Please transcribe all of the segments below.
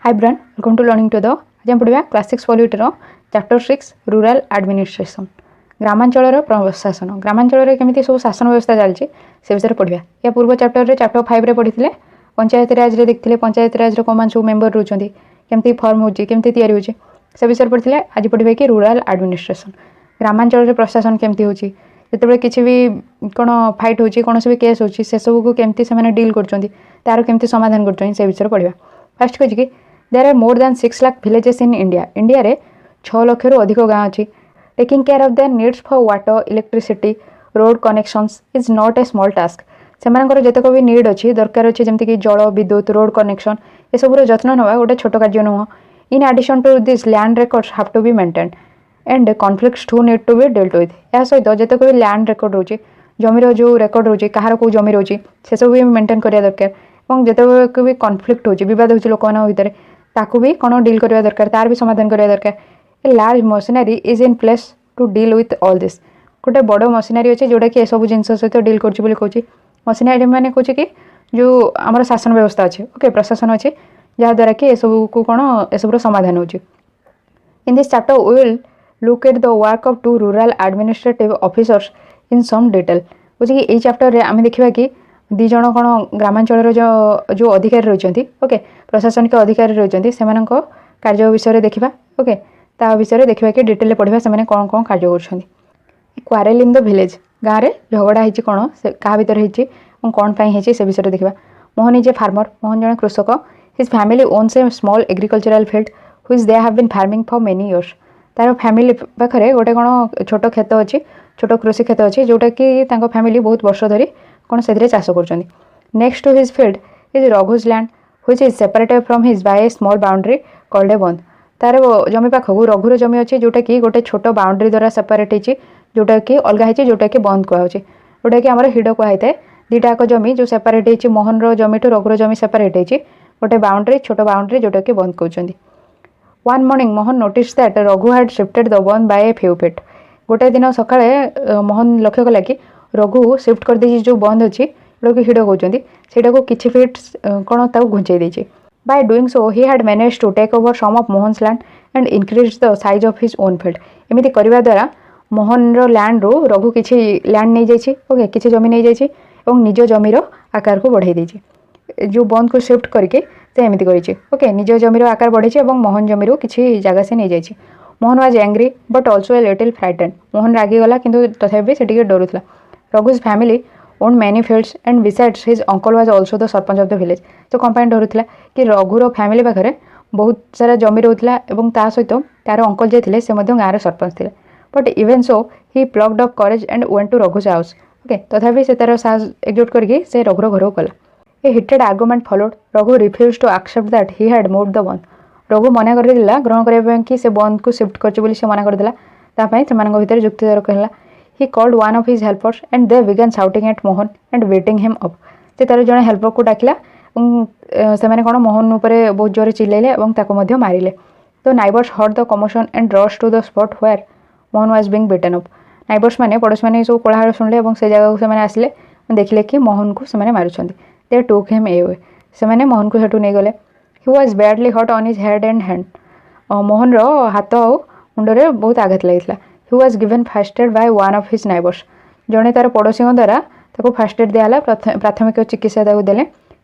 Hi Brian, welcome to learning to the आज हम पढ़िया class 6 polity chapter 6 rural administration ग्रामांचल प्रशासन ग्रामांचल केमी सब शासन व्यवस्था चलती से विषय पढ़िया या पूर्व चैप्टर चैप्टर 5 रे पढ़ी पंचायत राज रे देखते पंचायत राज कौन सब मेम्बर रोचे केमती फर्म होमती होती से विषय पढ़ी आज पढ़िया कि रूरल एडमिनिस्ट्रेशन ग्रामांचल प्रशासन केमती होती जिते किसी भी कौन फाइट होची कौन भी केस होची से सब को केमती से डील कर केमती समाधान कर विषय पढ़िया फास्ट कह कि there are more than 6 lakh villages in India India रे 6 लाख रु अधिक गाँव अच्छी taking care of their needs for water electricity road connections is not a small task से जितक भी नीड अच्छी दरकार अच्छी जमीक जल विद्युत रोड कनेक्शन ये सब जत्न नवा गोटे छोट कार्य नुह in addition to this land records have to be maintained and conflicts to need to be dealt with या सहित जितक भी लैंड रेकॉर्ड रोचे जमीर जो रेकॉर्ड रोचे कहार को जमी रोचे से सब भी मेंटेन करा दरकार और जिते भी कॉन्फ्लिक्ट होची विवाद होची लोक भितर ताकू भी कौन डील करवा दरकार तार भी समाधान करवा दरकार a large machinery is in place to deal with all this गोटे बड़ मशीनरी अच्छे जोटा कि सब जिन सहित डील कर मशीनरी मैंने कहे कि जो आम शासन व्यवस्था अच्छे ओके प्रशासन अच्छे जहाद्वारा कि सब को कौन एसबूर समाधान हो in this chapter we will look at the work of two rural administrative officers in some detail बुझे कि चैप्टर रे आम देखा कि दी जन कौन ग्रामांचल जो अधिकारी रही ओके प्रशासनिक अधिकारी रही से कार्य विषय देखा ओके ता विषय देखा कि डिटेल पढ़ा से कौन कौन कार्य कर क्वारेल इन द विलेज गाँव में झगड़ा होती कौन से क्या भर होती कौन होती से विषय देखा Mohan is a farmer Mohan जन कृषक his family owns a small agricultural field which they have been farming for many years तार फैमिली पाखे गोटे कौन छोट खेत अच्छी छोट कृषि खेत अच्छी जोटा कि फैमिली बहुत वर्ष धरी कौन से चाष कर next to his field is Raghu's land which is separated from his by a small boundary called a bund तार जमी पाखक रघुर जमी अच्छी जोटा कि गोटे छोट बाउंड्री द्वारा सेपरेट होती जोटा कि अलग होती जोटा कि बंद कहूँ जोटा कि आम हिड कहुए दीटाक जमी जो सेपरेट होती मोहन जमी टू रघुर जमी सेपरेट होती गोटे बाउंड्री छोट बाउंड्री जोटा कि बंद कहते one morning Mohan notice that Raghu had shifted the बंद बाय ए फ्यू फीट गोटे दिन सकाଳେ मोहन लक्ष्य कला कि रघु शिफ्ट कर देछि जो बंद अच्छी जोटा कि हिड कहते से किसी फिट कौन घुंचे देछि by doing so he had managed to take over some of Mohan's land and increase the size of his own field एमती करने द्वारा मोहन लैंड रू रघु किसी लैंड नहीं जाइए ओके किसी जमी नहीं जाइए और निज जमीर आकार को बढ़ाई देछि जो बंद को शिफ्ट करके से एमती करिछि ओके निज जमीर आकार बढ़े और मोहन जमीर किसी जगह से नहीं जाइए Mohan was angry but also a little frightened Mohan रागिगला किंतु तथापि से टिके डरुला Raghu's family own many fields and besides his uncle was also the sarpanch of the village तो कौन पर डरुला कि रघुर फैमिली पाखे बहुत सारा जमी रोला और सहित तार अंकल जे थे से गाँव सरपंच थे but even so he plucked up courage and went to Raghu's house okay तथापि से तार साहस एकजुट करके से रघुर घर को गला a heated argument followed Raghu refuse to accept that he had moved the bund Raghu मना करदेला ग्रहण करने कि से बंद को शिफ्ट कर मना करदेला भर जुक्ति तर्क है he called one of his helpers and they begin shouting at Mohan and waiting him up से तार जड़े हेल्पर को डाकिला से कौन मोहन उपर बहुत जोर चिल्लाइले और मारे तो neighbours heard the commotion and rush to the spot where Mohan was being beaten up neighbours मैंने पड़ोसी मैंने सब कोलाहल शुणिले और से जगह से आसिले देखिले कि मोहन को से मारुंट दे टुक हिम ए वे से मोहन को सेठू नहीं गले he was badly hurt on his head and hand Mohan हाथ और मुंडे बहुत आघात लगी he was given first aid by one of his neighbours जड़े तार पड़ोसी द्वारा फास्ट एड दिया प्राथमिक चिकित्सा देले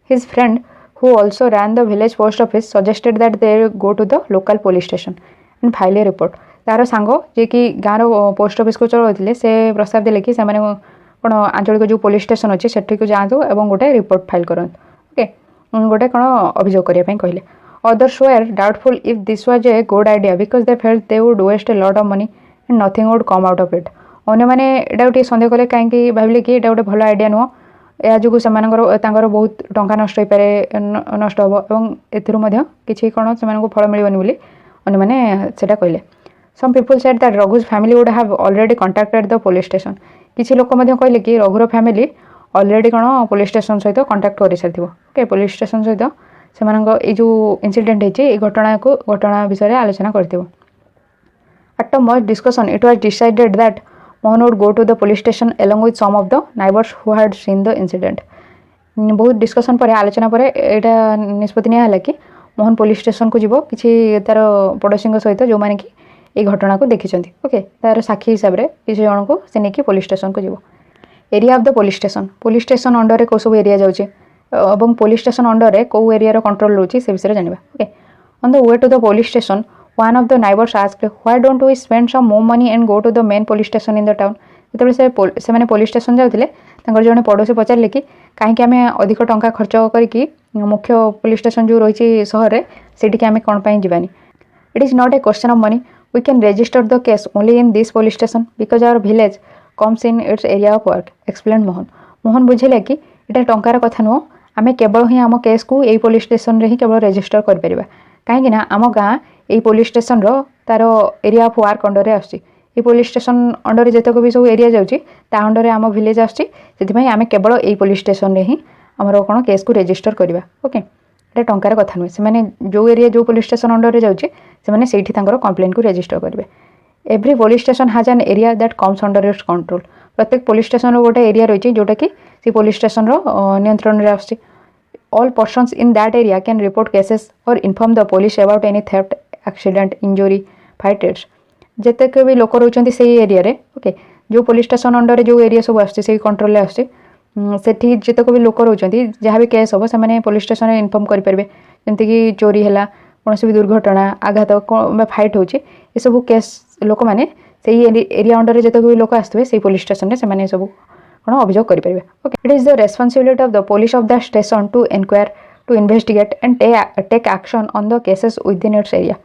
his friend who also ran the village post office suggested that they go to the local police station and file a report तार सांग जे कि गाँव पोस्ट ऑफिस को चलाते से प्रस्ताव देले कि कौन आंचलिक जो पुलिस स्टेशन अच्छी सेठी जातु और गोटे रिपोर्ट फाइल करते ओके गोटे कौन अभियोग करने कहले others were doubtful if this was a good idea because they felt they would waste a lot of money and nothing would come out of it अन्य मैंने ये सन्देह कले कहीं भाविले कि गोटे भल आइडिया नुह या जो से बहुत टंका नष्ट हो पारे नष्ट हम और एथि कौन से फल मिलबनी अन्य मैंने कहले some people said that Raghu's family would have already contacted the police station किसी लोक कहले कि रघुर फैमिली ऑलरेडी कौन पुलिस स्टेशन सहित कॉन्टैक्ट कर सारी ओके पुलिस स्टेशन सहित से जो इनसीडेंट होती घटना विषय आलोचना कर After much discussion, it was decided that Mohan would go to the police station along with some of the neighbors who had seen the incident. बहुत डिस्कसन पर आलोचना पर यहाँ निष्पत्ति निया कि मोहन पुलिस स्टेशन को जीव कि तार पड़ोशी सहित जो मैंने कि ये घटना को देखी ओके तार साक्षी हिसाब से किसी जन को से नहीं पुलिस स्टेशन को जीव area of the police station under कौ सब एरिया जाऊँगी और पुलिस स्टेशन अंडर कौ एरिया कंट्रोल रोचे से विषय जाना okay on the way to the police station one of the neighbours asked why don't we spend some more money and go to the main police station in the town से मैंने police station जाते जड़े पड़ोशी पचारे कि कहीं आम अधिक टंका खर्च करके मुख्य पुलिस स्टेशन जो रही सहर में से आम कौन पर जावानी it is not a question of money we can register the case only in this police station because our village comes in its area of work explain Mohan Mohan बुझेले कि इटा टंकार कथा नुह आम केवल ही आम केस को यही पुलिस स्टेशन रे ही केवल रजिस्टर कर कहीं आम गाँ यही पुलिस स्टेशन तार एरिया ऑफ वर्क अंडर आसुच्छी ये पुलिस स्टेशन अंडर जितक भी सब एरिया जाऊँगी अंडर आम विलेज आसमें आम केवल यही पुलिस स्टेशन रे ही आमर कौन केस को रजिस्टर करवा ओके ये टंकार कथा नुहे से जो एरिया जो पुलिस स्टेशन अंडर जाऊँगी से कंप्लेन को रजिस्टर करेंगे every police station has an area that comes under its control प्रत्येक पुलिस स्टेशन गोटे एरिया रही जोटा कि सी पुलिस स्टेशन नियंत्रण में आसुच्छी all persons in that area can report cases or inform the police about any theft accident injury fights जितक भी लोक रोचे से एरिया रे ओके जो पुलिस स्टेशन अंडर जो एरिया सब आसुच्छी कंट्रोल आसुच्छी जितक भी लोक रोचे जहाँ भी केस हम से पुलिस स्टेशन में इन्फॉर्म करेंगे जमीक चोरी है कौन भी दुर्घटना आघात फाइट होची ये सब केस लोक मैंने से एरिया अंडर जितक भी लोक आसुवे से पुलिस स्टेशन में सब कौन अभियोग करेंगे okay it is the responsibility of the police of the station to inquire to investigate and take action on the cases within its area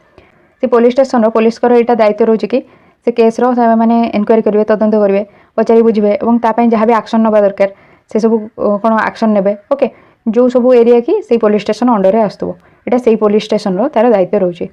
से पुलिस स्टेशन पुलिस यहाँ दायित्व रोचे कि से केस मैंने इनक्वारी करेंगे तदंत करेंगे पचारि बुझे और तापाई जहाँ भी एक्शन नवा दरकार से सब कौन एक्शन ने ओके जो सब एरिया कि से पुलिस स्टेशन अंडर आसुव यहाँ से पुलिस स्टेशन तार दायित्व रोचे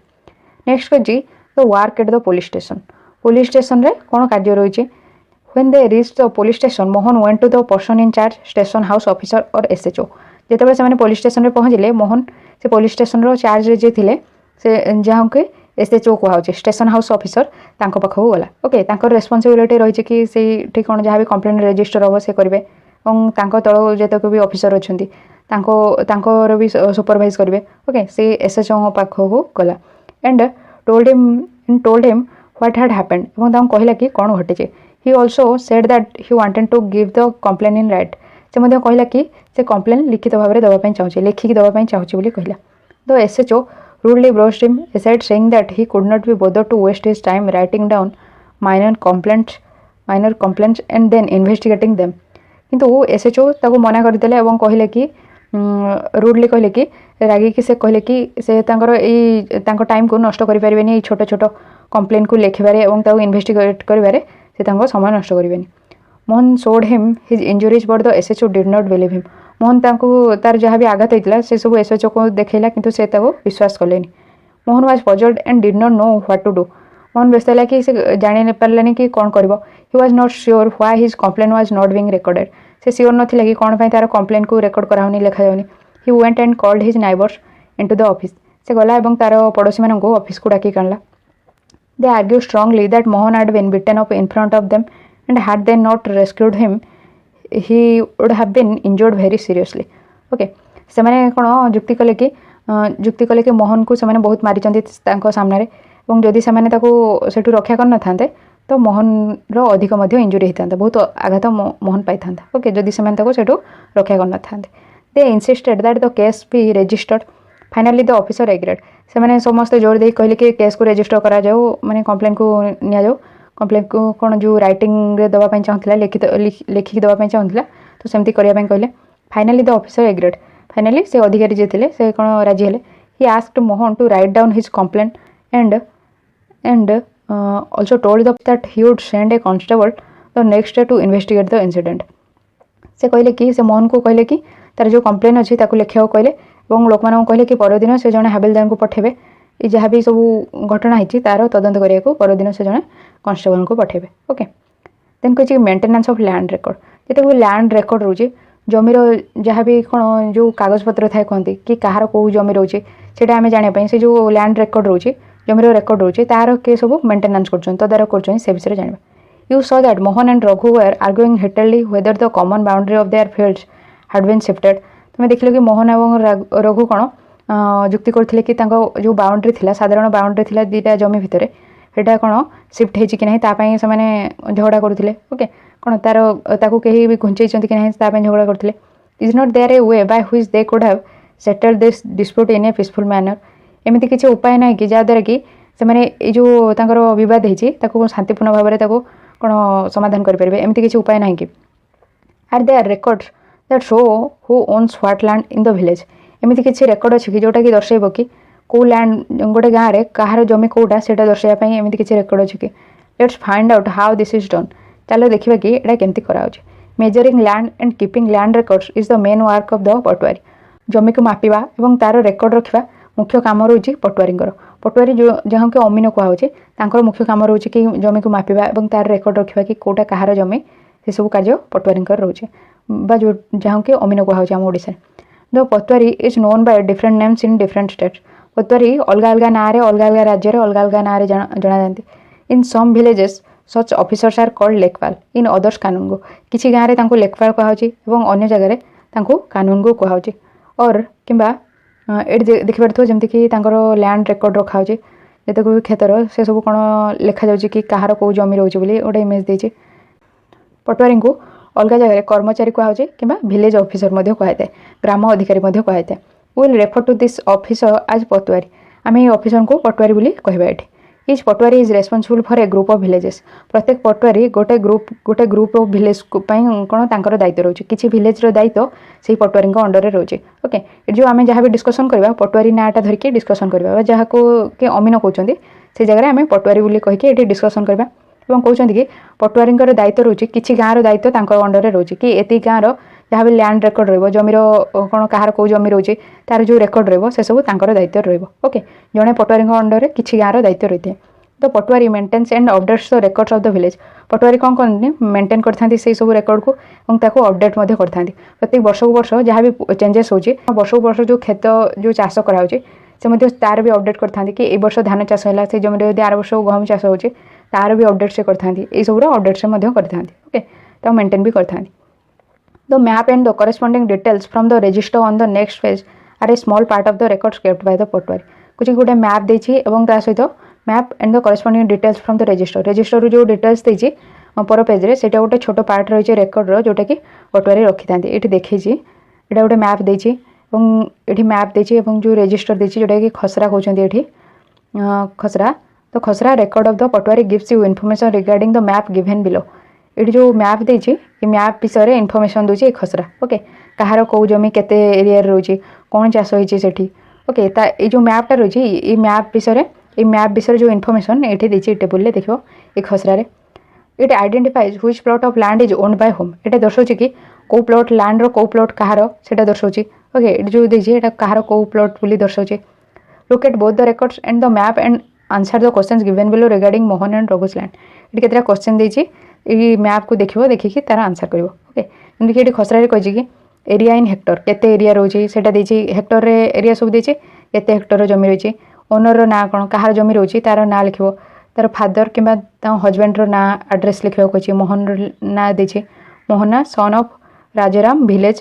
नेक्स्ट करी the work at the police station रे कौन कार्य रही when they reach the police station Mohan went to the person in charge station house officer और एसएचओ जिते से पुलिस स्टेशन में पहुँचले मोहन से पुलिस स्टेशन चार्ज जे थे से जहाँ के एसएचओ कहुचे स्टेशन हाउस ऑफिसर पाखक गला ओके रेस्पॉन्सिबिलिटी रही कि से कौन जहाँ भी कंप्लेन रजिस्टर हम से करेंगे और तल जितक भी ऑफिसर अच्छा भी सुपरवाइज करेंगे ओके से एसएचओ पाखक गला and told him what had happened और कहला कि कौन घटी he also said that he wanted to give the complaint in write से कहला कि से कंप्लेन लिखित भाव में देवाई चाहूँगी लिखिकी देवाई चाहूँगी कहला the SHO rudely brushed him aside saying that he could not be bothered to waste his time writing down minor complaints and then investigating them किंतु एसएचओ ताको मना करदेले एवं कहले कि रूडली कहले कि रागी कि से कहले कि से टाइम को नष्ट करि परिबेनी छोट छोट कंप्लेन को लिखबारे एवं ताको इन्वेस्टिगेट करिबारे से समय नष्ट करिबेनी Mohan showed him his injuries but the SHO did not believe him Mohan तार जहाँ भी आघात होता से सब एसएचओ को देखला किंतु से विश्वास कलेनी Mohan was puzzled and did not know what to do Mohan व्यस्त है कि से जानी पारानी कि कौन कर he was not sure why his complaint was not being recorded से श्योर नथिला कि कौन तार कंप्लेन को रेकर्ड कराउनी लिखा जाउनी he went and called his neighbours into the office से गला और तार पड़ोशी मान ऑफिस को डाकी काणला they argue strongly that Mohan had been beaten up in front of them and had they not rescued him he would have been injured very seriously okay से मैंने कौन जुक्ति कले कि मोहन को से बहुत मारी सामने और जदि से सेठू रक्षा करन था तो मोहन अधिक इंजुरी होता बहुत आघात मोहन पाई था ओके जदि से सेठू रक्षा करन था they insisted that the case be registered finally the officer agreed से मैंने समस्त जोर दे कहले कि केस को रजिस्टर करा जाओ माने कंप्लेन को निया जाओ कंप्लेन को कौन जो राइटिंग रे दवाई चाहूला लिखिकी देवाई चाहूला तो सेमती करने कहले finally the officer agreed finally से अधिकारी जे थे से कौन राजी हेले he asked Mohan to write down his complaint and also told that he would send a constable the next day to investigate the incident से कहले कि से मोहन को कहले कि तार जो कंप्लेन अच्छी लिखा कहले और लोक मान कहले कि परदिन से जड़े हाबिलदार को पठेबे जहाँ भी सब घटना होती तार तदंत करने को परदिन से जड़े कांस्टेबल को पठेबे ओके देन कही मेंटेनेंस ऑफ लैंड रेकर्ड जिते भी लैंड रेकर्ड रोचे जमीर जहाँ भी कौन जो कागज पत्र थाए कहते कि कहार कौ जमी रोचे से आम जानापी से जो लैंड रेकर्ड रोचे जमीर रेकर्ड रोचे तार किए सब मेंटेनेंस कर तदारख कर से विषय जाना you saw that Mohan and Raghu were arguing heatedly whether the common boundary of their fields had been shifted तुम्हें देख कि मोहन और रघु कौन ଯୁକ୍ତି କରୁଥିଲେ କି ତାଙ୍କ ଯେଉଁ ବାଉଣ୍ଡରୀ ଥିଲା ସାଧାରଣ ବାଉଣ୍ଡରୀ ଥିଲା ଦୁଇଟା ଜମି ଭିତରେ ସେଇଟା କ'ଣ ସିଫ୍ଟ ହେଇଛି କି ନାହିଁ ତା ପାଇଁ ସେମାନେ ଝଗଡ଼ା କରୁଥିଲେ ଓକେ କ'ଣ ତାକୁ କେହି ବି ଘୁଞ୍ଚେଇଛନ୍ତି କି ନାହିଁ ତା ପାଇଁ ଝଗଡ଼ା କରୁଥିଲେ is not there a way by which they could have settle this dispute in a peaceful manner ଏମିତି କିଛି ଉପାୟ ନାହିଁ କି ଯାହାଦ୍ୱାରା କି ସେମାନେ ଏଇ ଯେଉଁ ତାଙ୍କର ବିବାଦ ହେଇଛି ତାକୁ ଶାନ୍ତିପୂର୍ଣ୍ଣ ଭାବରେ ତାକୁ କ'ଣ ସମାଧାନ କରିପାରିବେ ଏମିତି କିଛି ଉପାୟ ନାହିଁ କି are there record that show who owns what land in the village ଏମିତି କିଛି ରେକର୍ଡ ଅଛି କି ଯେଉଁଟାକି ଦର୍ଶାଇବ କି କେଉଁ ଲ୍ୟାଣ୍ଡ ଗୋଟେ ଗାଁରେ କାହାର ଜମି କେଉଁଟା ସେଇଟା ଦର୍ଶାଇବା ପାଇଁ ଏମିତି କିଛି ରେକର୍ଡ ଅଛି କି let's find out how this is done ଚାଲ ଦେଖିବା କି ଏଇଟା କେମିତି କରାଯାଉଛି measuring land and keeping land records is the main work of the patwari ଜମିକୁ ମାପିବା ଏବଂ ତାର ରେକର୍ଡ ରଖିବା ମୁଖ୍ୟ କାମ ରହୁଛି ପଟୁଆରୀଙ୍କର ପଟୁଆରୀ ଯାହାକୁ ଅମିନ କୁହାଯାଉଛି ତାଙ୍କର ମୁଖ୍ୟ କାମ ରହୁଛି କି ଜମିକୁ ମାପିବା ଏବଂ ତାର ରେକର୍ଡ ରଖିବା କି କେଉଁଟା କାହାର ଜମି ସେସବୁ କାର୍ଯ୍ୟ ପଟୁଆରୀଙ୍କର ରହୁଛି ବା ଯାହାକି ଅମିନ କୁହାଯାଉଛି ଆମ ଓଡ଼ିଶାରେ the patwari is known by different names in different states patwari ଅଲଗା ଅଲଗା ନାଁରେ ଅଲଗା ଅଲଗା ରାଜ୍ୟରେ ଅଲଗା ଅଲଗା ନାଁରେ ଜଣାଯାନ୍ତି in some villages such officers are called Lekhpal in others Kanungo କିଛି ଗାଁରେ ତାଙ୍କୁ ଲେଖପାଳ କୁହାଯାଉଛି ଏବଂ ଅନ୍ୟ ଜାଗାରେ ତାଙ୍କୁ କାନୁନଗୋ କୁହାଯାଉଛି ଅର୍ କିମ୍ବା ଏଠି ଦେଖିପାରୁଥିବ ଯେମିତିକି ତାଙ୍କର ଲ୍ୟାଣ୍ଡ ରେକର୍ଡ ରଖାହେଉଛି ଯେତେକ ବି କ୍ଷେତ୍ର ସେସବୁ କ'ଣ ଲେଖାଯାଉଛି କି କାହାର କେଉଁ ଜମି ରହୁଛି ବୋଲି ଗୋଟେ ଇମେଜ୍ ଦେଇଛି ପଟୁଆରୀଙ୍କୁ ଅଲଗା ଜାଗାରେ କର୍ମଚାରୀ କୁହାଯାଉଛି କିମ୍ବା ଭିଲେଜ ଅଫିସର ମଧ୍ୟ କୁହାଯାଇଥାଏ ଗ୍ରାମ ଅଧିକାରୀ ମଧ୍ୟ କୁହାଯାଇଥାଏ will refer to this officer as patwari ଆମେ ଏଇ ଅଫିସରଙ୍କୁ ପଟୁଆରୀ ବୋଲି କହିବା ଏଠି each patwari is responsible for a group of villages ପ୍ରତ୍ୟେକ ପଟୁଆରୀ ଗୋଟେ ଗ୍ରୁପ୍ ଅଫ୍ ଭିଲେଜ ପାଇଁ କ'ଣ ତାଙ୍କର ଦାୟିତ୍ୱ ରହୁଛି କିଛି ଭିଲେଜର ଦାୟିତ୍ୱ ସେଇ ପଟୁଆରୀଙ୍କ ଅଣ୍ଡରରେ ରହୁଛି ଓକେ ଏଠି ଯେଉଁ ଆମେ ଯାହା ବି ଡିସ୍କସନ୍ କରିବା ପଟୁଆରୀ ନାଁଟା ଧରିକି ଡିସ୍କସନ୍ କରିବା ବା ଯାହାକୁ କି ଅମିନ କହୁଛନ୍ତି ସେ ଜାଗାରେ ଆମେ ପଟୁଆରୀ ବୋଲି କହିକି ଏଠି ଡିସ୍କସନ୍ କରିବା ଏବଂ କହୁଛନ୍ତି କି ପଟୁଆରୀଙ୍କର ଦାୟିତ୍ୱ ରହୁଛି କିଛି ଗାଁର ଦାୟିତ୍ୱ ତାଙ୍କ ଅଣ୍ଡରରେ ରହୁଛି କି ଏତିକି ଗାଁର ଯାହା ବି ଲ୍ୟାଣ୍ଡ ରେକର୍ଡ ରହିବ ଜମିର କ'ଣ କାହାର କେଉଁ ଜମି ରହୁଛି ତାର ଯେଉଁ ରେକର୍ଡ ରହିବ ସେସବୁ ତାଙ୍କର ଦାୟିତ୍ୱ ରହିବ ଓକେ ଜଣେ ପଟୁଆରୀଙ୍କ ଅଣ୍ଡରରେ କିଛି ଗାଁର ଦାୟିତ୍ୱ ରହିଥାଏ ତ patwari maintains and updates the records of the village patwari କ'ଣ କରନ୍ତି ମେଣ୍ଟେନ୍ କରିଥାନ୍ତି ସେଇ ସବୁ ରେକର୍ଡକୁ ଏବଂ ତାକୁ ଅପଡେଟ୍ ମଧ୍ୟ କରିଥାନ୍ତି ପ୍ରତ୍ୟେକ ବର୍ଷକୁ ବର୍ଷ ଯାହା ବି ଚେଞ୍ଜେସ୍ ହେଉଛି ବର୍ଷକୁ ବର୍ଷ ଯେଉଁ କ୍ଷେତ ଯେଉଁ ଚାଷ କରାହେଉଛି ସେ ମଧ୍ୟ ତାର ବି ଅପଡେଟ୍ କରିଥାନ୍ତି କି ଏଇ ବର୍ଷ ଧାନ ଚାଷ ହେଲା ସେ ଜମିରେ ଯଦି ଆର ବର୍ଷ ଗହମ ଚାଷ ହେଉଛି ତାର ବି ଅପଡେଟ୍ ସେ କରିଥାନ୍ତି ଏଇସବୁର ଅପଡେଟ୍ ସେ ମଧ୍ୟ କରିଥାନ୍ତି ଓକେ ତ ମେଣ୍ଟେନ୍ ବି କରିଥାନ୍ତି the map and the corresponding details from the register on the next page are a small part of the records kept by the patwari କିଛି ଗୋଟେ ମ୍ୟାପ୍ ଦେଇଛି ଏବଂ ତା ସହିତ map and the corresponding details from the ରେଜିଷ୍ଟରରୁ ଯେଉଁ details ଦେଇଛି ପର ପେଜ୍ରେ ସେଇଟା ଗୋଟେ ଛୋଟ ପାର୍ଟ ରହିଛି ରେକର୍ଡର ଯେଉଁଟାକି ପଟୁଆରୀ ରଖିଥାନ୍ତି ଏଠି ଦେଖିଛି ଏଇଟା ଗୋଟେ ମ୍ୟାପ୍ ଦେଇଛି ଏବଂ ଏଠି ମ୍ୟାପ୍ ଦେଇଛି ଏବଂ ଯେଉଁ ରେଜିଷ୍ଟର ଦେଇଛି ଯେଉଁଟାକି ଖସରା କହୁଛନ୍ତି ଏଠି ଖସରା ତ khasra record of the patwari gives you information regarding the map given below ଏଠି ଯେଉଁ ମ୍ୟାପ୍ ଦେଇଛି ଏ ମ୍ୟାପ୍ ବିଷୟରେ ଇନଫର୍ମେସନ୍ ଦେଉଛି ଏ ଖସରା ଓକେ କାହାର କେଉଁ ଜମି କେତେ ଏରିଆରେ ରହୁଛି କ'ଣ ଚାଷ ହେଇଛି ସେଠି ଓକେ ତା ଏଇ ଯେଉଁ ମ୍ୟାପ୍ଟା ରହିଛି ଏଇ ମ୍ୟାପ୍ ବିଷୟରେ ଯେଉଁ ଇନଫର୍ମେସନ୍ ଏଠି ଦେଇଛି ଟେବୁଲରେ ଦେଖିବ ଏ ଖସରାରେ it identifies which plot of land is owned by whom ଏଇଟା ଦର୍ଶାଉଛି କି କେଉଁ ପ୍ଲଟ୍ ଲ୍ୟାଣ୍ଡର କେଉଁ ପ୍ଲଟ୍ କାହାର ସେଇଟା ଦର୍ଶାଉଛି ଓକେ ଏଠି ଯେଉଁ ଦେଇଛି ଏଇଟା କାହାର କେଉଁ ପ୍ଲଟ୍ ବୋଲି ଦର୍ଶାଉଛି look at both the records and the map and answer the questions given below regarding Mohan and Raghu's land ଏଠି କେତେଟା କ୍ୱେଶ୍ଚନ୍ ଦେଇଛି ଏଇ ମ୍ୟାପ୍କୁ ଦେଖିବ ଦେଖିକି ତାର ଆନ୍ସର୍ କରିବ ଓକେ ଯେମିତିକି ଏଠି ଖସରାରେ କହିଛି କି ଏରିଆ ଇନ୍ ହେକ୍ଟର କେତେ ଏରିଆ ରହୁଛି ସେଇଟା ଦେଇଛି ହେକ୍ଟରରେ ଏରିଆ ସବୁ ଦେଇଛି କେତେ ହେକ୍ଟର ଜମି ରହିଛି ଓନରର ନାଁ କ'ଣ କାହାର ଜମି ରହୁଛି ତାର ନାଁ ଲେଖିବ ତାର ଫାଦର କିମ୍ବା ତାଙ୍କ ହଜବେଣ୍ଡର ନାଁ ଆଡ୍ରେସ୍ ଲେଖିବାକୁ କହିଛି ମୋହନର ନାଁ ଦେଇଛି Mohan son of Rajaram village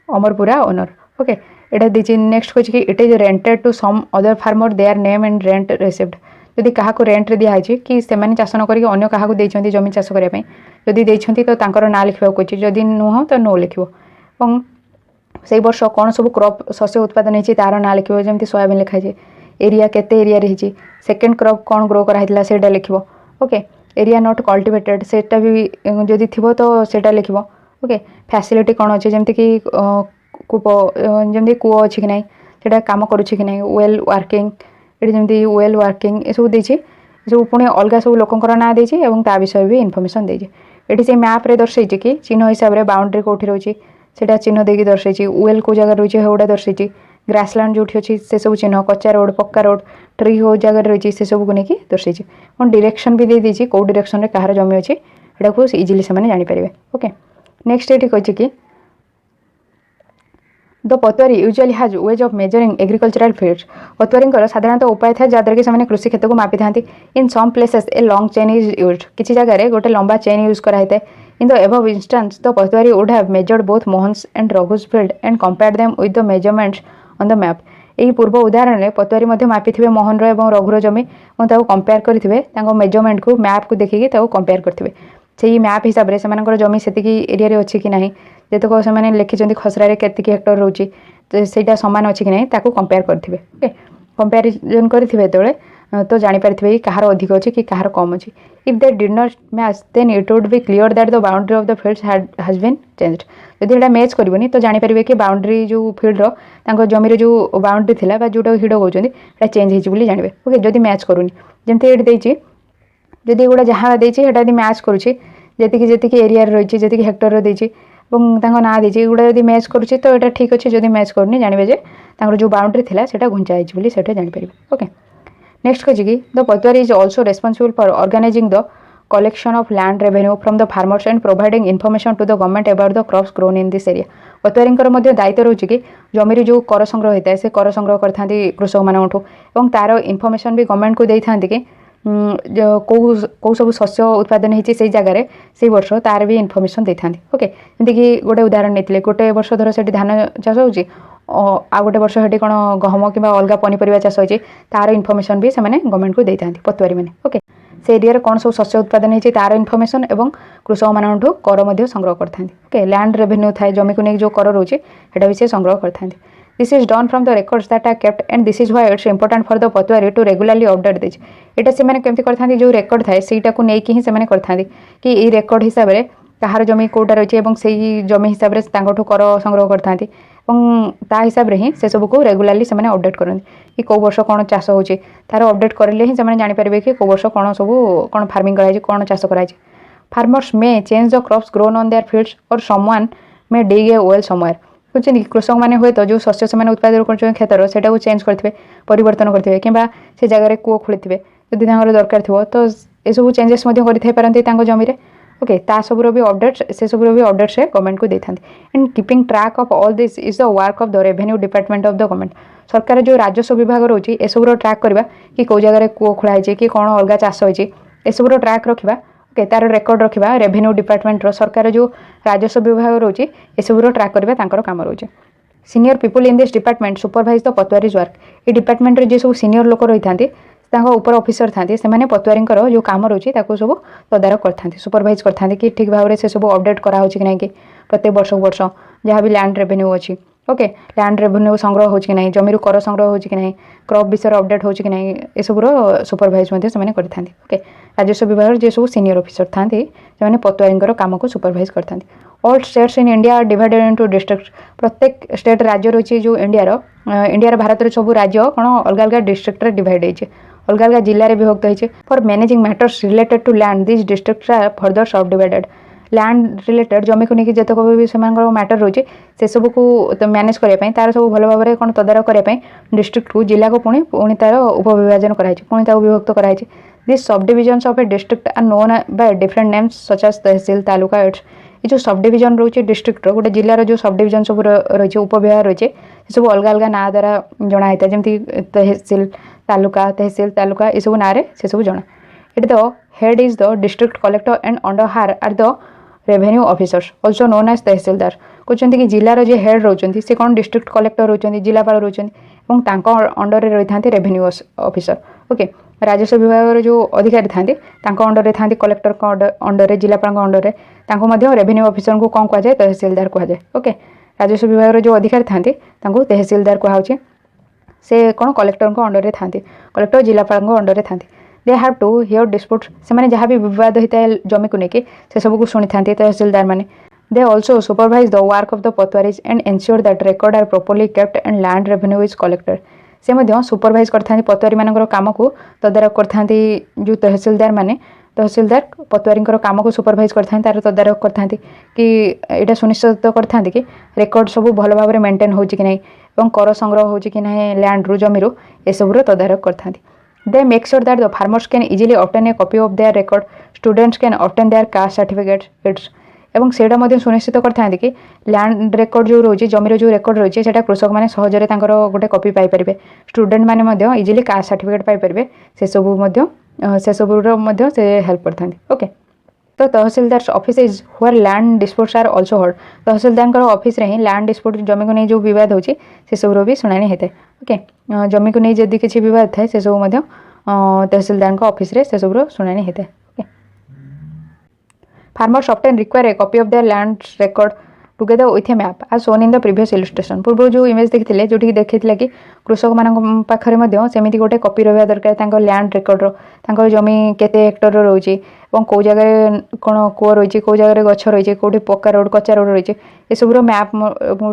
Amarpura owner okay ଏଇଟା ଦେଇଛି ନେକ୍ସଟ କହିଛି କି it is rented to some other farmer their name and rent received ଯଦି କାହାକୁ ରେଣ୍ଟରେ ଦିଆହେଇଛି କି ସେମାନେ ଚାଷ ନ କରିକି ଅନ୍ୟ କାହାକୁ ଦେଇଛନ୍ତି ଜମି ଚାଷ କରିବା ପାଇଁ ଯଦି ଦେଇଛନ୍ତି ତ ତାଙ୍କର ନାଁ ଲେଖିବାକୁ କହିଛି ଯଦି ନୁହଁ ତ ନୋ ଲେଖିବ ଏବଂ ସେଇ ବର୍ଷ କ'ଣ ସବୁ କ୍ରପ୍ ଶସ୍ୟ ଉତ୍ପାଦନ ହେଇଛି ତାର ନାଁ ଲେଖିବ ଯେମିତି ସୋୟାବିନ୍ ଲେଖା ହେଇଛି ଏରିଆ କେତେ ଏରିଆରେ ହେଇଛି ସେକେଣ୍ଡ କ୍ରପ୍ କ'ଣ ଗ୍ରୋ କରାହେଇଥିଲା ସେଇଟା ଲେଖିବ ଓକେ ଏରିଆ ନଟ୍ କଲ୍ଟିଭେଟେଡ୍ ସେଇଟା ବି ଯଦି ଥିବ ତ ସେଇଟା ଲେଖିବ ଓକେ ଫ୍ୟାସିଲିଟି କ'ଣ ଅଛି ଯେମିତିକି ଯେମିତି କୂଅ ଅଛି କି ନାହିଁ ସେଇଟା କାମ କରୁଛି କି ନାହିଁ ୱେଲ୍ ୱାର୍କିଂ ଏଠି ଯେମିତି ୱେଲ୍ ୱାର୍କିଂ ଏସବୁ ଦେଇଛି ଏସବୁ ପୁଣି ଅଲଗା ସବୁ ଲୋକଙ୍କର ନାଁ ଦେଇଛି ଏବଂ ତା ବିଷୟରେ ବି ଇନଫର୍ମେସନ୍ ଦେଇଛି ଏଠି ସେ ମ୍ୟାପ୍ରେ ଦର୍ଶାଇଛି କି ଚିହ୍ନ ହିସାବରେ ବାଉଣ୍ଡ୍ରି କେଉଁଠି ରହୁଛି ସେଇଟା ଚିହ୍ନ ଦେଇକି ଦର୍ଶାଇଛି ୱେଲ୍ କେଉଁ ଜାଗାରେ ରହୁଛି ସେଗୁଡ଼ା ଦର୍ଶାଇଛି ଗ୍ରାସଲ୍ୟାଣ୍ଡ ଯେଉଁଠି ଅଛି ସେସବୁ ଚିହ୍ନ କଚ୍ଚା ରୋଡ଼ ପକ୍କା ରୋଡ଼ ଟ୍ରି କେଉଁ ଜାଗାରେ ରହିଛି ସେସବୁକୁ ନେଇକି ଦର୍ଶାଇଛି ଏବଂ ଡିରେକ୍ସନ୍ ବି ଦେଇଦେଇଛି କେଉଁ ଡିରେକ୍ସନ୍ରେ କାହାର ଜମି ଅଛି ଏଟାକୁ ଇଜିଲି ସେମାନେ ଜାଣିପାରିବେ ଓକେ ନେକ୍ସଟ ଏଠି କହିଛି କି the patwari usually has ways of measuring agricultural fields ପଟୁଆରୀଙ୍କର ସାଧାରଣତଃ ଉପାୟ ଥାଏ ଯାହାଦ୍ୱାରା କି ସେମାନେ କୃଷି କ୍ଷେତ୍ରକୁ ମାପିଥାନ୍ତି in some places a long chain is used କିଛି ଜାଗାରେ ଗୋଟେ ଲମ୍ବା ଚେନ୍ ୟୁଜ୍ କରାଯାଇଥାଏ in the above instance the patwari would have measured both Mohan's and Raghu's field and compared them with the measurements on the map यही पूर्व उदाहरण में पटवारी मापी मोहन और रघुर जमी और कंपेयर करेंगे मेजरमेंट को मैप को देखिए कंपेयर करेंगे से मैप हिसाब से जमी से एरिया अच्छी कि ना जितक से लिखिं खसरा केतिकी हेक्टर रोचे तो सामान अच्छी कि ना कंपेयर करेंगे ओके कंपेरिजन करेंगे जो तो जापर कि कहार अधिक अच्छी कि कहार कम अच्छी if they did not match then it would be clear that the boundary of the fields has been changed जदि एटा मैच करबनी तो जापर कि बाउंड्री जो फील्ड जमीर जो बाउंड्री थिला बा जोटा हिड कहते चेंज होती जानवे ओके जदि मैच करूनी जमती ये जदि एगुड़ा जहाँ देटा मैच करुच्ची जी एरिया रही जी हेक्टर देती ना देती एगुड़ा जब मैच करुच्ची तो यहाँ ठीक अच्छे जब मैच करूनी जानवे जे जो बाउंड्री थिला सेटा घुंचा होती से जापर ओके नेक्स्ट कह the patwari is also responsible for organising the collection of land revenue from the farmers and providing information to the government about the crops grown in this area पटवारी दायित्व रोचे कि जमीर जो कर संग्रह होता है से कर संग्रह करते कृषक मानू तार इनफर्मेशन भी गवर्नमेंट को देता कि कौ सब शस्य उत्पादन होती से जगह से वर्ष तार भी इनफर्मेशन देता ओके जमीक गोटे उदाहरण नहीं गोटे वर्ष धर से धान चाष हो आ गोटे वर्ष से कौन गहम कि अलग पनीपरिया चाष होती तार इनफर्मेशन भी से गवर्नमेंट को देता पटवारी मैंने ओके से एरिया कौन सब शस्य उत्पादन होती तार इनफर्मेशन और कृषक मानू कर संग्रह करते ओके लैंड रेवेन्यू थाए जमी को नहीं जो कर रोचे भी से संग्रह करते this is done from the records that are kept and this is why it's important for the patwari to regularly update this एटा से मैंने केमती करथांती जो रेकर्ड थाए सेटा को नेकी ही से मैंने करथांती कि ई रेकर्ड हिसाब रे कहार जमी कोटा रही है से जमी हिसाब से कर संग्रह करथांती ता हिसाब रे ही से सब को रेगुलरली से मैंने अपडेट करते कि कौ वर्ष कौन चाष हो तार अपडेट करेंगे ही से जापर कि कौ वर्ष कौन सब कौन फार्मिंग कराई कौन चाष कराई farmers may change the crops grown on their fields और someone may dig a well somewhere बुझे कृषक मैंने हुए तो जो शस्य से उत्पादन कर क्षेत्र से चेंज करेंगे परिवर्तन करेंगे कि से जगह कूओ खोली जदि दरकार थो तो यह सब चेंजेस पारती जमी ओके ता सब भी अपडेट से सब भी अपडेट से गवर्नमेंट को देता and keeping track of all this is the work of the revenue department of the government सरकार जो राजस्व विभाग रोचे ये सब ट्रैक करवा कि कौ जगह कूओ खोलाई कि कौन अलग चाष होती सब ट्रैक रखा ओके तार रेकर्ड रखा रेवेन्यू डिपार्टमेंट सरकार जो राजस्व विभाग रोचे ये सब ट्रैक करवा काम रोचे senior people in this department supervise the patwaris work ये डिपार्टमेंट जो सब सीनियर लोक रही था ऊपर ऑफिसर था से पटवारी जो काम रोचे सब तदारख करते सुपरवाइज करते कि ठीक भाव में से सब अपडेट कराऊँ कि नहीं कि प्रत्येक वर्ष जहाँ भी लैंड रेवेन्यू अच्छी ओके लैंड रेवेन्यू संग्रह हो कि नहीं जमीर कर संग्रह हो कि नहीं क्रॉप विषय अपडेट हो कि नहीं ये सब सुपरवाइज से करते ओके राजस्व विभाग जो सब सीनियर ऑफिसर था जो पटवारी काम को सुपरवाइज करते all states in India divided into district प्रत्येक स्टेट राज्य रही जो इंडिया भारत सब राज्य कौन अलग अलग डिस्ट्रिक्ट डिवाइड होती अलग अलग जिले में विभक्त होती for managing matters related to land this district are further subdivided land related जमी को लेकिन जितक भी से मैटर रोचे से सब को मैनेज करने तार सब भल भाव में कौन तदारख करने डिस्ट्रिक्ट को जिला को पुणी तार उपविभाजन कराई पुणी विभक्त कराई this subdivisions of a district are known by different names such as tehsil taluka it's ये जो सब डिविजन रोचे डिस्ट्रिक्ट गोटे जिलार जो सब डिविजन सब रही उपविभाग रही सब अलग अलग ना द्वारा जना होता है जमी तहसील तालुका ये सब ना से सब जना it the head is the district collector and under her are the revenue officers also known as tehsildar कहते कि जिलार जो हेड रोचे से कौन डिस्ट्रिक्ट कलेक्टर रोचे जिलापाल रोचे अंडर रही था रेवेन्यू ऑफिसर ओके राजस्व विभाग जो अधिकारी था अंडर था कलेक्टर अंडर जिलापाल अंडर रेवेन्यू ऑफिसर को कौन कहुए तहसीलदार कहुए ओके राजस्व विभाग जो अधिकारी था तहसीलदार कहुचे से कौन कलेक्टर अंडर था कलेक्टर जिलापाल अंडर था they have to hear dispute से जहाँ भी विवाद होता है जमी को लेकिन से सब को शुणी था तहसीलदार मैंने they also supervise the work of the patwaris and ensure that record are properly kept and land revenue is collected से सुपरवाइज करते पटवारी मान काम को तदारख करते जो तहसीलदार पटवारी काम को सुपरवाइज करते तार तदारख करते कि यहाँ सुनिश्चित करते कि रेकर्ड सब भल भाव में मेंटेन हो कि नहीं कर संग्रह हो कि नहीं लैंड रु जमी रु ये सब तदारख करते they make sure that the farmers can easily obtain a copy of their record students can obtain their caste certificates it's एवं से सुनिश्चित करते कि लैंड रेकर्ड जो रोचे जमीर जो रेकर्ड रही है कृषक मैंने सहजरे गोटे कॉपी पाइपर स्टूडेंट मैंने इजिली कास्ट सर्टिफिकेट पाइपर से सब से हेल्प करते ओके। तो tehsildar office is where land disputes are also heard. Tehsildar office रे ही लैंड डिस्प्यूट जमी को नहीं जो विवाद होची से सब भी शुणाणी होता है। ओके जमी को नहीं जदि किसी विवाद थाए से सब तहसीलदार ऑफिस रे से सब शुणाणी होता है। Farmers often require a copy of their land record together with a map as shown in the previous illustration। पूर्व जो इमेज देखिथिले जोठी देखिथिले कि कृषक मान पाखरे मध्य सेमिति गोटे कॉपी रहबा दरकार तांको लैंड रेकर्ड रो तांको जमी केते हेक्टर रो रहउची एवं को जगह कोन को रहउची को जगह गछ रहउची कोठी पक्का रोड कच्चा रोड रहउची ए सब रो मैप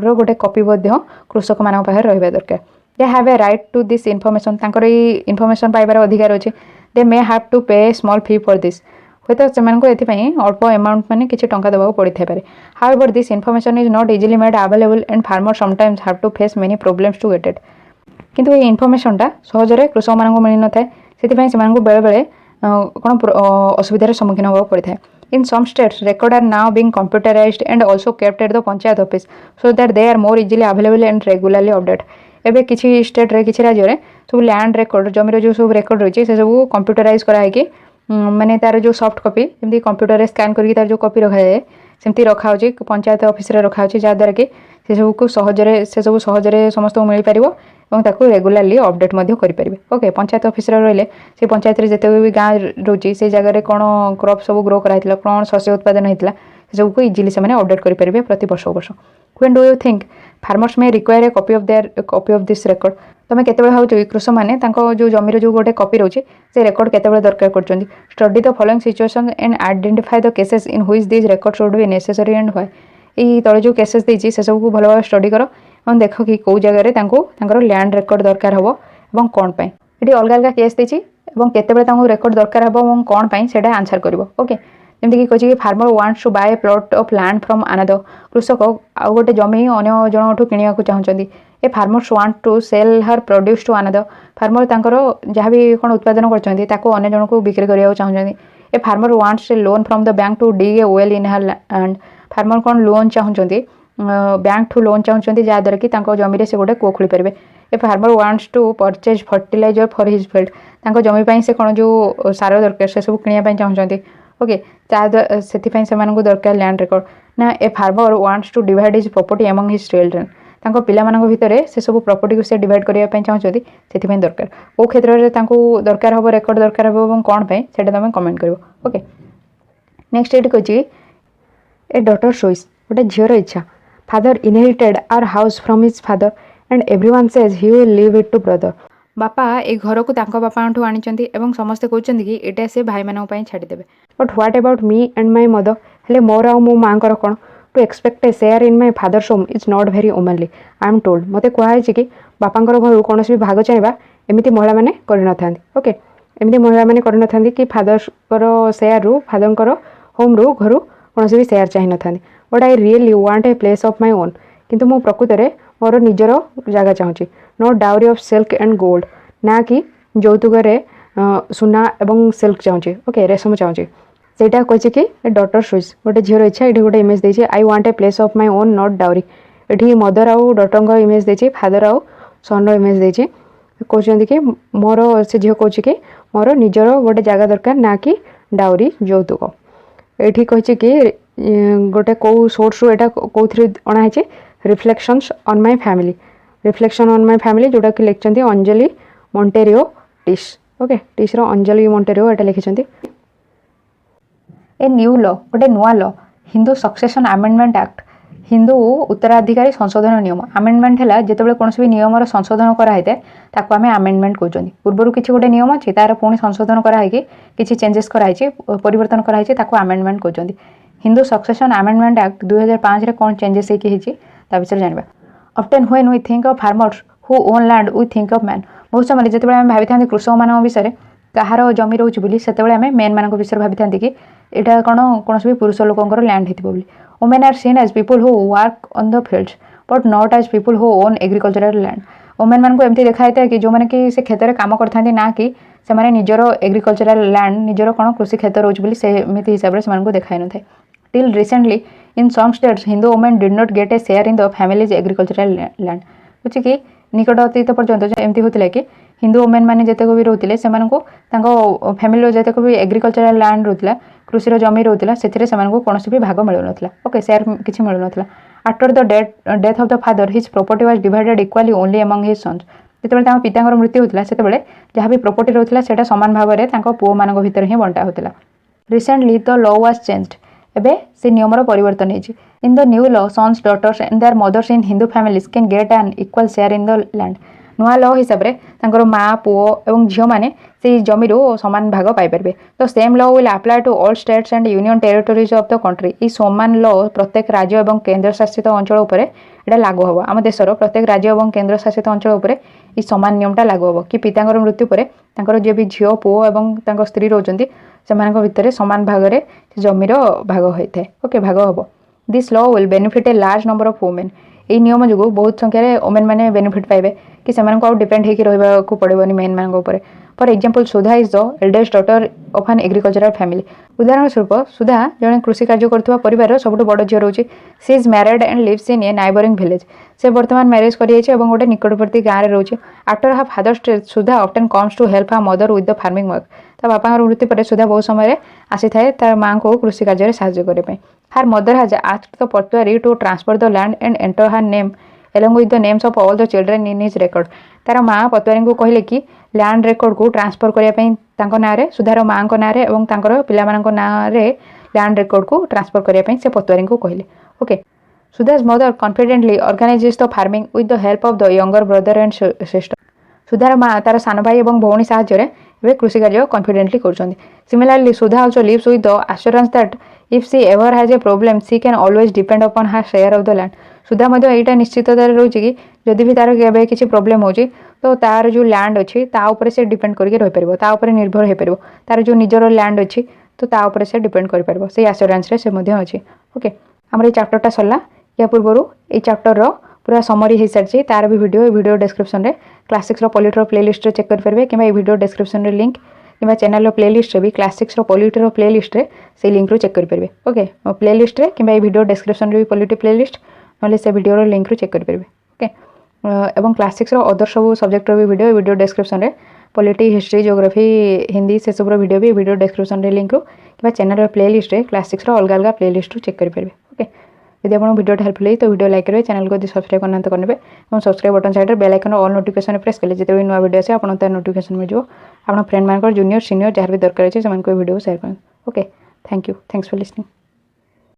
रो गोटे कॉपी मध्य कृषक मान पाखरे रहबा दरकार। They have a right to this information तांकर ई इनफॉरमेशन पाइबार अधिकार अछि। They may have to pay small fee for this हुए तो से अल्प अमाउंट माने किसी टंका देवा पड़ी थाई। However this information is not easily made available and farmer sometimes have to face many problems to get it. किंतु ये इनफॉरमेशनटा सहजरे कृषक मानक मिल न थाए से बेले बेले कौन असुविधार सम्मुखीन होगा पड़ता है। In some states record are now being computerised and also kept at the panchayat office so that they are more easily available and regularly update. एबे किसी स्टेट रे किसी राज्य रे सब लैंड रेकॉर्ड जमीर जो सब रेकॉर्ड रही से सब कंप्यूटराइज कराई माने तार जो सॉफ्ट कॉपी जमी कंप्यूटर रे स्कैन करके तार जो कॉपी रखा जाए सेमती रखा होची पंचायत ऑफिस रे रखा होची जहाँ द्वारा कि से सब को सहजरे समस्त मिल पार और ताको रेगुलरली अपडेट मध्य करि परिबे। ओके पंचायत ऑफिस रे रहले से पंचायत रे जते भी गाँ रोची से जगह रे कोन क्रॉप सब ग्रो कराइतला कोन शस्य उत्पादन हेतला से सब को इजीली से माने अपडेट करि परिबे प्रति वर्ष वर्ष। When do you think farmers may require a copy of this record. तुम केतबेले भावुछ कृषक मैंने जो जमीर जो गोटे कॉपी रोचे से रेकॉर्ड केतबेले दरकार करछंती। Study the following situation and identify the cases in which this record should be necessary and why. ई तळे जो केसेस देछि से सब को भलो भाव स्टडी करो और देख कि कौ जगह तांकर लैंड रेकॉर्ड दरकार हबो एवं कोन पई। एटी अलग अलग केस देछि एवं केतबेले तांको रेकॉर्ड दरकार हबो एवं कोन पई सेटा आंसर करबो। ओके जमती कि कहि कि farmer wants to buy a plot of land from another. कृषक आ गोटे जमी अन्य जनठू किनिया को चाहउछंती। A farmers want to sell her produce to another. Farmer तांकर जहाँ भी कोन उत्पादन करछंती ताको अन्य जन को बिक्री करिया चाहउछंती। A farmer wants a loan from the bank to dig a well in her land. Farmer कोन लोन चाहउछंती बैंक ठू लोन चाहउछंती जहाँ द्वारा कि तांको जमी रे से गोटे कूଅ खोली परिबे। A farmer wants to purchase fertiliser for his field. तांको जमी पई से कोन जो सार दरकार से सब किनिया पई चाहउछंती। ओके से दरकार लैंड रेकॉर्ड ना। A farmer wants to divide his property among his children. तांको पिला मानक भितरे से सब प्रॉपर्टी को से डिवाइड करिया पई चाहउछंती सेति दरकार ओ क्षेत्र रे तांको दरकार हबो रेकॉर्ड दरकार हबो एवं कोन पई सेटा तमे कमेंट करिवो। ओके नेक्स्ट एटी कहछि ए डॉटर चॉइस गोटे झीर इच्छा। Father inherited our house from his father and everyone says he will leave it to brother. बापा ए घर को तांको बापा ठू आनिचंती एवं समस्ते कहउचंती कि एटा से भाई मानक पई छाडी देबे। But what about me and my mother. हेले मोर आ मो मांकर कोन to expect a share in my father's home is not very womanly. I am told मते कहै छि कि बापांकर घर कोन भी भाग चाहबा एमिति महिला माने करि न थांती। ओके एमिति महिला माने करि न थांती कि फादर्स कर शेयर रु फादर होम रु घर कोन भी शेयर चाहि न थांती। But I really want a place of my own. किंतु मो प्रकृत रे मोर निजर जगह चाहूची। No dowry of silk and gold ना कि यौतुक सुना एवं सिल्क चाहूची। ओके रेशम चाहूची सेटा कहि कि डॉटर चॉइस गोटे झीर इच्छा। ये गोटे इमेज देछि I want a place of my own not dowry. ये मदर आउ डॉटर इमेज देछि फादर आउ सन इमेज देछि कहउछंती कि मोर से झील कहूँ कि मोर निजर गोटे जगह दरकार ना कि डाउरी यौतुक। ये कहि कि गोटे कौ सोर्स रु एटा कौथि अणाई reflections on my family. Reflection on my family जोटा कि लिखिछंती Anjali Monteiro TISS. Okay TISS रो अंजलि मोंटेरियो एटा लिखिछंती। ए न्यू लॉ गोटे नुआ law Hindu succession amendment act Hindu उत्तराधिकारी संशोधन नियम। अमेंडमेंट है जिते कौन भी नियम संशोधन कराई ताको आम अमेंडमेंट कहते। पूर्वर किसी गोटे नियम अच्छी तार पुणी संशोधन कराई किसी चेंजेस कराई परिवर्तन कराई ताको अमेंडमेंट कहते। हिंदू सक्सेशन अमेंडमेंट एक्ट 2005 कौन चेंजेस होता विषय जानवा। Often when we think of farmers who own land we think of men. बहुत समय जिते आम भावी था कृषक मान विषय कहार जमी रोचे बोली से आम मेन मान विषय भावी था कि यहाँ कौन भी पुरुष लोकर लैंड होती बोली। Women are seen as people who work on the fields but not as people who own agricultural land. Women मान को एमती देखा था कि जो मैंने कि से क्षेत्र में काम करते ना कि से निजर एग्रीकल्चरल लैंड निजर कौन कृषि क्षेत्र रोचे बोली सेमती हिसाब से देखा न था। Till recently in some states Hindu women did not get a share in the family's agricultural land. बुझे कि निकट अतीत पर्यंत एमती होता कि हिंदू वुमेन मैंने जितेक भी रोते से फैमिली जितेक भी एग्रिकल्चरल लैंड रोला कृषि जमी रोला से कौन भी भाग मिलू ना ओके शेयर किसी मिलू ना after the death of the father his property was divided equally only among his sons जिते पिता मृत्यु होता से जहाँ भी प्रॉपर्टी रोला से सामान भाव में पुओ मान भर ही बंटा होता recently the law was changed एबे से नियमर परिवर्तन होती in the new law sons daughters and their mothers in Hindu families can get an equal share in the land नुआ लॉ हिसाब से माँ पुओ और झील मैंने से जमी सामान भाग पाइपर तो same law will apply to all states and union territories of the country ई सामान लॉ प्रत्येक राज्य और केन्द्र शासित अंचल उपर एटा लागू हम आम देशर प्रत्येक राज्य और केन्द्र शासित अंचल उपर ई सामान नियमटा लागू हम कि पिता मृत्यु पर जी भी झील पुओ और स्त्री रोचंती से भितर सामान भाग में जमीर भाग होता है ओके भाग हम this law will benefit a large number of women यही नियम जो बहुत संख्यार वुमेन मैंने बेनिफिट पाइबे कि से डिपेंड होकर रहा पड़ेनि मेन मान for example Sudha is the eldest daughter of an agricultural family उदाहरण स्वरूप सुधा जड़े कृषि कार्य कर परिवार सबुठ बड़ झील रोचे she is married and lives in a neighbouring village से बर्तमान मैरिज कर गोटे निकटवर्ती गाँव में रोचे after her father's death Sudha often comes to help her mother with the farming work ता बापा मृत्यु पर सुधा बहुत समय आसी थाए तार माँ को कृषि कार्य साहाय्य करने her mother has asked the patwari to transfer the land and enter her name along with the names of all the children in his record तार माँ पटुआरी को कहले कि लैंड रेकर्ड को ट्रांसफर करने ना सुधार माँ को ना और पिला ना लैंड रेकर्ड को ट्रांसफर करने से पटुआरी को कहले okay सुधा's mother confidently organizes the farming with the help of the younger brother and sister सुधार माँ तार सान भाई और भौणी साहाय्य कृषि कार्य कॉन्फिडेंटली कर similarly Sudha also lives with the assurance that if she ever has a problem she can always depend upon her share of the land Sudha यहाँ निश्चिततार रोचे कि जदि भी तार के किसी प्रोब्लेम हो तो तार जो लैंड अच्छी ताऊपर से डिपेंड करके रहीपर ताऊपर निर्भर हो पार तार जो निजर लैंड अच्छी तो ताऊपर से डिपेंड कर से एश्योरेंस अच्छी ओके आम चैप्टरटा सरला या पूर्व ये चैप्टर पूरा समरी हो सारी तार भी वीडियो डिस्क्रिप्शन में क्लास 6 पॉलिटर प्लेलिस्ट चेक करेंगे कि वीडियो डिस्क्रिप्शन में लिंक कि चैनल प्लेलिस्ट भी क्लास 6 पॉलिटर प्लेलिस्ट से लिंक रू चेक करेंगे ओके प्लेलिस्ट कि वीडियो डिस्क्रिप्शन भी पॉलिटी प्लेलिस्ट ना से वीडियो लिंक रू चेक करेंगे ओके एवं क्लास 6 अदर सब सब्जेक्ट भी वीडियो डिस्क्रिप्शन में पॉलिटी हिस्ट्री जियोग्राफी हिंदी से सब वीडियो भी वीडियो डिस्क्रिप्शन में लिंक रू कि चैनल प्लेलिस्ट क्लास 6 अलग अलग प्लेलिस्ट चेक करेंगे ओके यदि आपको वीडियो हेल्पफुल है तो वीडियो लाइक करेंगे चैनल को सब्सक्राइब करना तो करेंगे और subscribe button side bell icon all notification press कले जिते भी नुआ वीडियो आसे आपको तार नोटिफिकेशन मिल आप फ्रेंड मान जूनियर सीनियर जहाँ भी दरकार है से वीडियो शेयर करें okay thank you thanks for listening.